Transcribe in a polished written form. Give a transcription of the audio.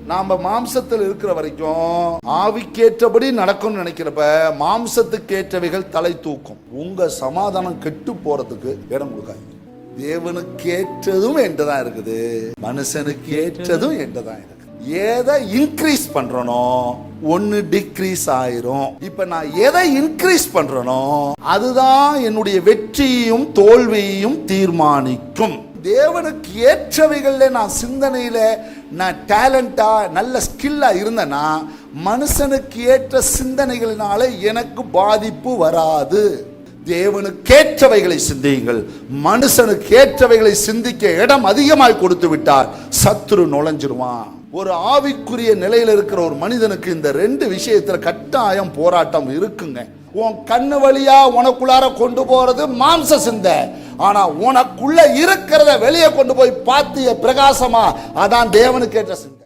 நாம மாம்சத்தில் இருக்கிற வரைக்கும் ஆவிக்கேற்றபடி நடக்கும்னு நினைக்கிறப்ப மாம்சத்துக்கு ஏற்றவைகள் தலை தூக்கும். உங்க சமாதானம் கெட்டு போறதுக்கு இடம் கொடுக்காது. தேவனுக்கு ஏற்றதும் என்றுதான் இருக்குது, மனுஷனுக்கு ஏற்றதும் என்றுதான் இருக்கு. எதை இன்க்ரீஸ் பண்றனோ ஒன்னு டிக்ரீஸ் ஆயிரும். இப்ப நான் எதை இன்க்ரீஸ் பண்றனோ அதுதான் என்னுடைய வெற்றியையும் தோல்வியையும் தீர்மானிக்கும். தேவனுக்கு ஏற்றவைகள்ல நான் சிந்தனையில நான் டேலண்டா நல்ல ஸ்கில்லா இருந்தேன்னா மனுஷனுக்கு ஏற்ற சிந்தனைகளினால எனக்கு பாதிப்பு வராது. தேவனுக்கு ஏற்றவைகளை சிந்தியுங்கள். மனுஷனுக்கு ஏற்றவைகளை சிந்திக்க இடம் அதிகமாய் கொடுத்து விட்டால் சத்துரு நுழைஞ்சிருவான். ஒரு ஆவிக்குரிய நிலையில இருக்கிற ஒரு மனிதனுக்கு இந்த ரெண்டு விஷயத்துல கட்டாயம் போராட்டம் இருக்குங்க. உன் கண்ணு வழியா உனக்குள்ளார கொண்டு போறது மாம்ச சிந்தை. ஆனா உனக்குள்ள இருக்கிறத வெளியே கொண்டு போய் பார்த்திய பிரகாசமா, அதான் தேவனுக்கு ஏற்ற சிந்தை.